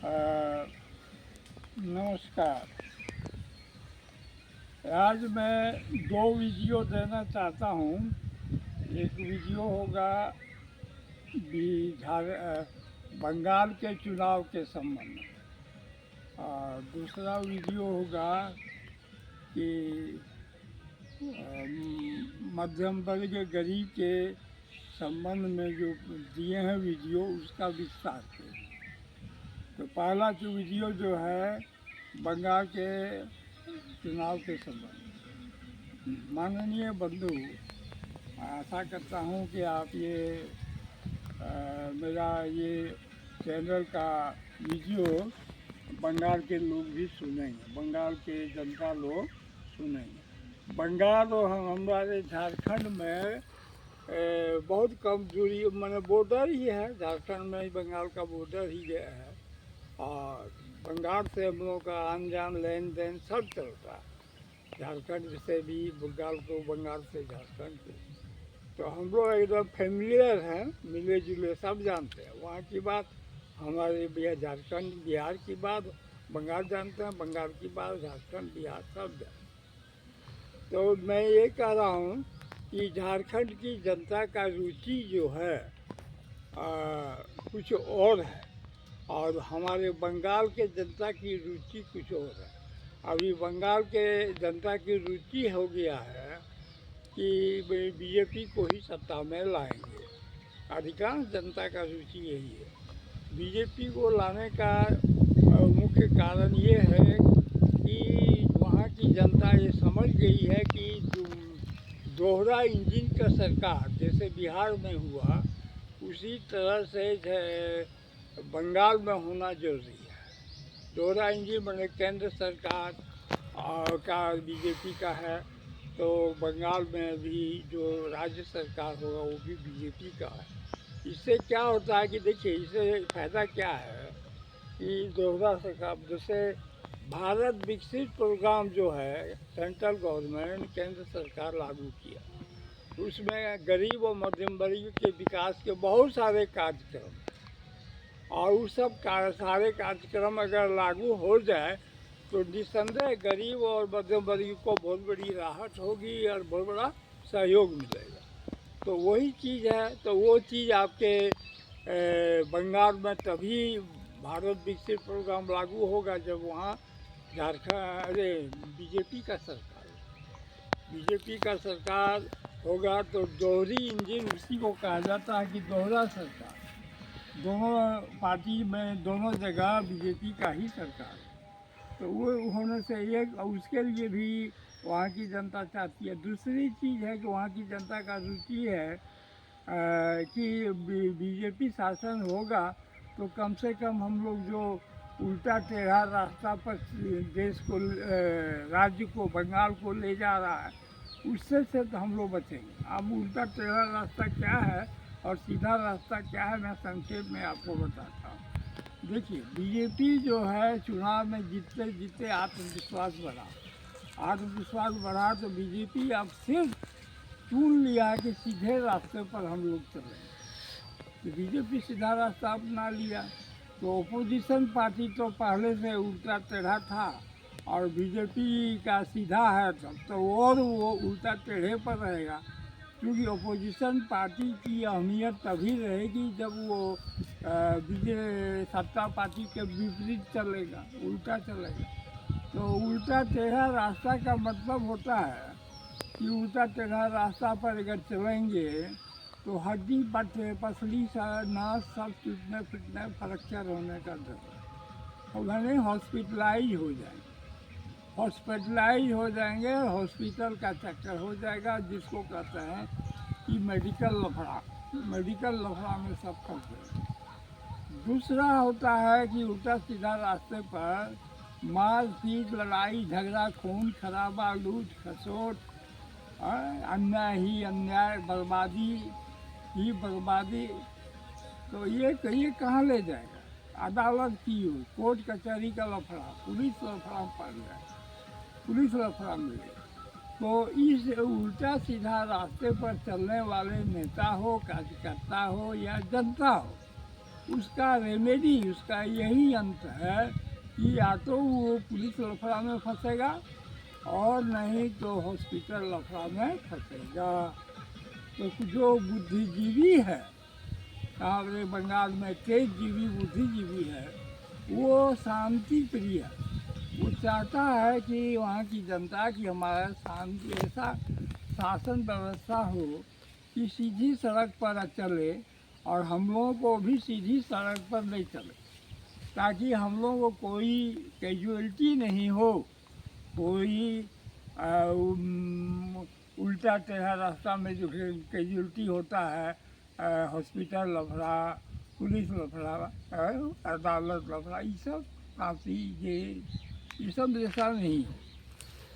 अ, नमस्कार। आज मैं दो वीडियो देना चाहता हूँ। एक वीडियो होगा बंगाल के चुनाव के संबंध में, और दूसरा वीडियो होगा कि मध्यम वर्ग गरीब के संबंध में जो दिए हैं वीडियो, उसका विस्तार से। तो पहला जो वीडियो जो है बंगाल के चुनाव के संबंध में। माननीय बंधु, आशा करता हूँ कि आप मेरा ये चैनल का वीडियो बंगाल के लोग भी सुनेंगे, बंगाल के जनता लोग सुनेंगे। बंगाल और हमारे झारखंड में बहुत कम दूरी, मैंने बॉर्डर ही है, झारखंड में ही बंगाल का बॉर्डर ही गया है, और बंगाल से हम लोगों का आन जान लेन देन सब चलता है। झारखंड से भी बंगाल को, बंगाल से झारखंड को, तो हम लोग एकदम फेमिलियर हैं, मिले जुले, सब जानते हैं। वहाँ की बात हमारे झारखंड बिहार की बात बंगाल जानते हैं, बंगाल की बात झारखंड बिहार सब जानते हैं। तो मैं ये कह रहा हूँ कि झारखंड की जनता का रुचि जो है कुछ और है, और हमारे बंगाल के जनता की रुचि कुछ और है। अभी बंगाल के जनता की रुचि हो गया है कि बीजेपी को ही सत्ता में लाएंगे। अधिकांश जनता का रुचि यही है। बीजेपी को लाने का मुख्य कारण ये है कि वहाँ की जनता ये समझ गई है कि दोहरा इंजन का सरकार जैसे बिहार में हुआ, उसी तरह से बंगाल में होना जरूरी है। दोहरा इंजन बने केंद्र सरकार का बीजेपी का है, तो बंगाल में भी जो राज्य सरकार होगा वो भी बीजेपी का है। इससे क्या होता है कि देखिए, इससे फायदा क्या है कि दोहरा सरकार, जैसे भारत विकसित प्रोग्राम जो है सेंट्रल गवर्नमेंट, केंद्र सरकार लागू किया, उसमें गरीब और मध्यम वर्ग के विकास के बहुत सारे कार्यक्रम, और उस सब सारे कार्यक्रम अगर लागू हो जाए तो निस्संदेह गरीब और मध्यम वर्ग को बहुत बड़ी राहत होगी और बहुत बड़ा सहयोग मिलेगा। तो वही चीज़ है। तो वो चीज़ आपके बंगाल में तभी भारत विकसित प्रोग्राम लागू होगा जब वहाँ झारखंड बीजेपी का सरकार बीजेपी का सरकार होगा। तो दोहरी इंजन उसी को कहा जाता है कि दोहरा सरकार, दोनों पार्टी में दोनों जगह बीजेपी का ही सरकार है। तो वो होने से एक उसके लिए भी वहाँ की जनता चाहती है। दूसरी चीज़ है कि वहाँ की जनता का रुचि है कि बीजेपी शासन होगा तो कम से कम हम लोग जो उल्टा टेढ़ा रास्ता पर देश को, राज्य को, बंगाल को ले जा रहा है, उससे तो हम लोग बचेंगे। अब उल्टा टेढ़ा रास्ता क्या है और सीधा रास्ता क्या है, मैं संक्षेप में आपको बताता हूँ। देखिए, बीजेपी जो है चुनाव में जीतते जीतते आत्मविश्वास बढ़ा तो बीजेपी अब सिर्फ चुन लिया कि सीधे रास्ते पर हम लोग चलेंगे। तो बीजेपी सीधा रास्ता अपना लिया। तो ओपोजिशन पार्टी तो पहले से उल्टा टेढ़ा था, और बीजेपी का सीधा है तब तो और वो उल्टा टेढ़े पर रहेगा, क्योंकि ओपोजिशन पार्टी की अहमियत तभी रहेगी जब वो सत्ता पार्टी के विपरीत चलेगा, उल्टा चलेगा। तो उल्टा टेढ़ा रास्ता का मतलब होता है कि उल्टा टेढ़ा रास्ता पर अगर चलेंगे तो हड्डी पसली सा नाश सब टूटने फूटने फ्रैक्चर होने का डर है, और यानी हॉस्पिटलाइज हो जाएंगे, हॉस्पिटल का चक्कर हो जाएगा, जिसको कहते हैं कि मेडिकल लफड़ा में सब फंस गए। दूसरा होता है कि उल्टा सीधा रास्ते पर मार पीट, लड़ाई झगड़ा, खून खराबा, लूट खसोट, अन्याय, बर्बादी। तो ये कहाँ ले जाएगा? अदालत की हो, कोर्ट कचहरी का लफड़ा, पुलिस लफड़ा मिले। तो इस उल्टा सीधा रास्ते पर चलने वाले नेता हो, कार्यकर्ता हो या जनता हो, उसका रेमेडी, उसका यही अंत है कि या तो वो पुलिस लफड़ा में फंसेगा और नहीं तो हॉस्पिटल लफड़ा में फंसेगा। तो जो बुद्धिजीवी है हमारे बंगाल में, तेजजीवी बुद्धिजीवी है, वो शांति प्रिय है। वो चाहता है कि वहाँ की जनता की हमारा शांति, ऐसा शासन व्यवस्था हो कि सीधी सड़क पर चले और हम लोगों को भी सीधी सड़क पर ले चले, ताकि हम लोगों को कोई कैजुअलिटी नहीं हो, कोई उल्टा टेढ़ा रास्ता में जो कैजुअलिटी होता है, हॉस्पिटल लफड़ा, पुलिस लफड़ा, अदालत लफड़ा, ये सब फांसी ये सब जैसा नहीं हो,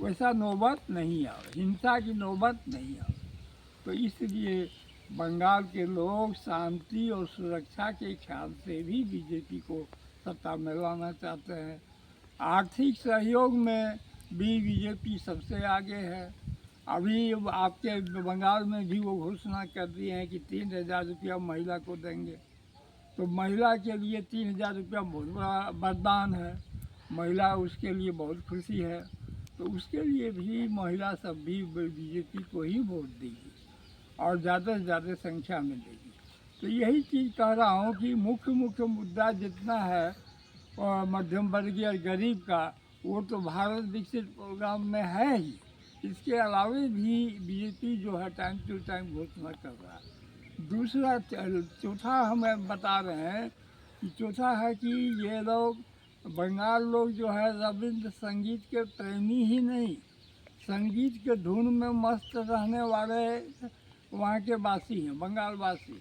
वैसा नौबत नहीं आवे, हिंसा की नौबत नहीं आवे। तो इसलिए बंगाल के लोग शांति और सुरक्षा के ख्याल से भी बीजेपी को सत्ता में लाना चाहते हैं। आर्थिक सहयोग में भी बीजेपी सबसे आगे है। अभी आपके बंगाल में भी वो घोषणा कर दिए हैं कि 3,000 रुपया महिला को देंगे। तो महिला के लिए 3,000 रुपया बहुत बड़ा वरदान है, महिला उसके लिए बहुत खुशी है। तो उसके लिए भी महिला सब भी बीजेपी को ही वोट देगी और ज़्यादा से ज़्यादा संख्या में देगी। तो यही चीज़ कह रहा हूँ कि मुख्य मुद्दा जितना है मध्यम वर्गीय और गरीब का, वो तो भारत विकसित प्रोग्राम में है ही। इसके अलावे भी बीजेपी जो है टाइम टू टाइम घोषणा कर रहा है। दूसरा चौथा हमें बता रहे हैं कि चौथा है कि ये लोग बंगाल लोग जो है रविंद्र संगीत के प्रेमी ही नहीं, संगीत के धुन में मस्त रहने वाले वहाँ के वासी हैं, बंगाल वासी।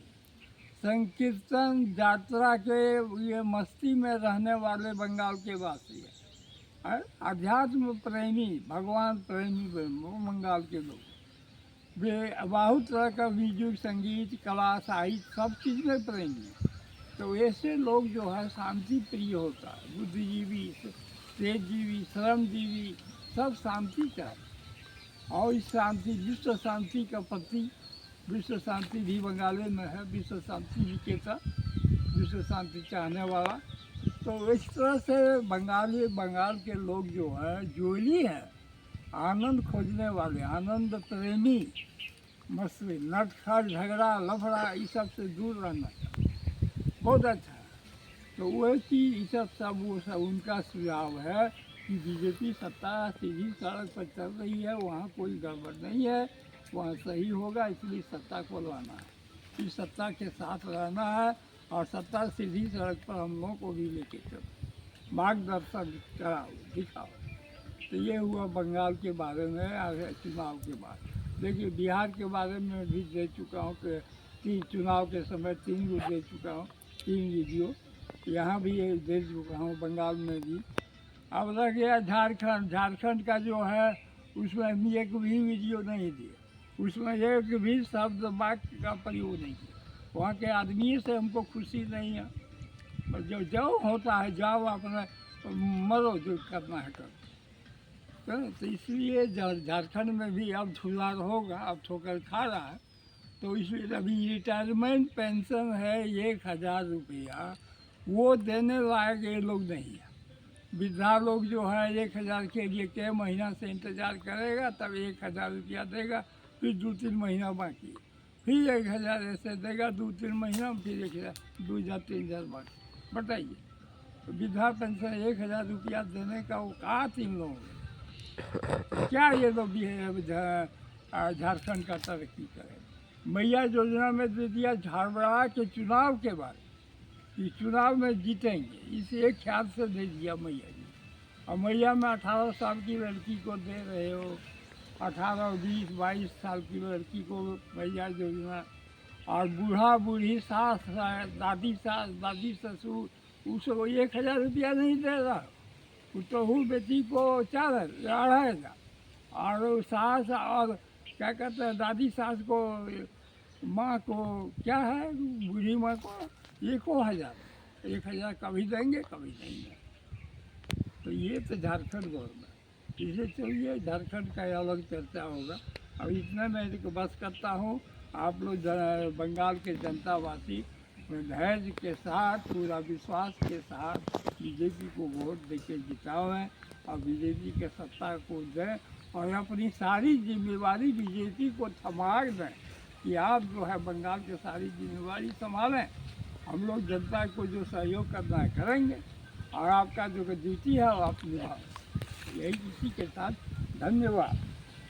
संकीर्तन यात्रा के ये मस्ती में रहने वाले बंगाल के वासी हैं। अध्यात्म प्रेमी, भगवान प्रेमी बंगाल के लोग, वे बहुत तरह का म्यूजिक, संगीत, कला, साहित्य सब चीज़ में प्रेमी हैं। तो ऐसे लोग जो है शांति प्रिय होता है, बुद्धिजीवी, तेजजीवी, श्रमजीवी सब शांति चाहते। और इस शांति, विश्व शांति का प्रति, विश्व शांति भी बंगाली में है, विश्व शांति विजेता, विश्व शांति चाहने वाला। तो इस तरह से बंगाल के लोग जो है जोली है, आनंद खोजने वाले, आनंद प्रेमी, मस्ती, नटखट, झगड़ा, लफड़ा, इस सब से दूर रहना चाहिए। बहुत अच्छा है। तो वह चीज़ सब वो सब उनका सुझाव है कि बीजेपी सत्ता सीधी सड़क पर चल रही है, वहाँ कोई गड़बड़ नहीं है, वहाँ सही होगा, इसलिए सत्ता को लाना है, इस सत्ता के साथ रहना है और सत्ता सीधी सड़क पर हम लोगों को भी लेके चलो, मार्गदर्शन कराओ, दिखाओ। तो ये हुआ बंगाल के बारे में, आगे चुनाव के बाद। देखिए बिहार के बारे में भी दे चुका हूँ कि चुनाव के समय 3 गो दे चुका हूँ, 3 वीडियो। यहाँ भी दे चुका हूँ, बंगाल में भी। अब रह गया झारखंड। झारखंड का जो है उसमें हम एक भी वीडियो नहीं दिए, उसमें एक भी शब्द वाक्य का प्रयोग नहीं किया। वहाँ के आदमी से हमको खुशी नहीं है, जो जाओ होता है जाओ, अपना मरो, जो करना है करो। तो इसलिए झारखंड में भी अब सुधार होगा, अब ठोकर खा रहा है। तो इसलिए अभी रिटायरमेंट पेंशन है 1,000 रुपया, वो देने लायक ये लोग नहीं है। वृद्धा लोग जो है 1,000 के लिए कई महीना से इंतज़ार करेगा, तब 1,000 रुपया देगा, फिर 2-3 महीना बाकी, फिर 1,000 ऐसे देगा 2-3 महीना, फिर 1,000, 2,000-3,000 बाकी। बताइए, तो वृद्धा पेंशन 1,000 रुपया देने का वो कहा 3 लोगों ने, क्या ये लोग झारखंड का तरक्की करें। मैया योजना में दे दिया झारबड़ा के चुनाव के बाद, कि चुनाव में जीतेंगे, इस एक ख्याल से दे दिया मैया जी। और मैया में 18 साल की लड़की को दे रहे हो, 18, 20, 22 साल की लड़की को मैया योजना। और बूढ़ा बूढ़ी, सास, दादी सास, दादी ससुर, उसको 1,000 रुपया नहीं दे रहा। पुतहू बेटी को 4,500, और सास और क्या कहते हैं दादी सास को, माँ को क्या है, बूढ़ी माँ को 1,000, 1,000 कभी देंगे कभी नहीं देंगे। तो ये तो झारखंड गवर्नमेंट। इसे चलिए झारखंड का अलग चर्चा होगा। अब इतना मैं बस करता हूँ। आप लोग बंगाल के जनतावासी धैर्य के साथ, पूरा विश्वास के साथ बीजेपी को वोट देके जितावें और बीजेपी के सत्ता को दें और अपनी सारी जिम्मेवारी बीजेपी को थमा दें कि आप जो है बंगाल की सारी जिम्मेवारी संभालें। हम लोग जनता को जो सहयोग करना है करेंगे और आपका जो ड्यूटी है वो आप निभाएं। यही इसी के साथ धन्यवाद।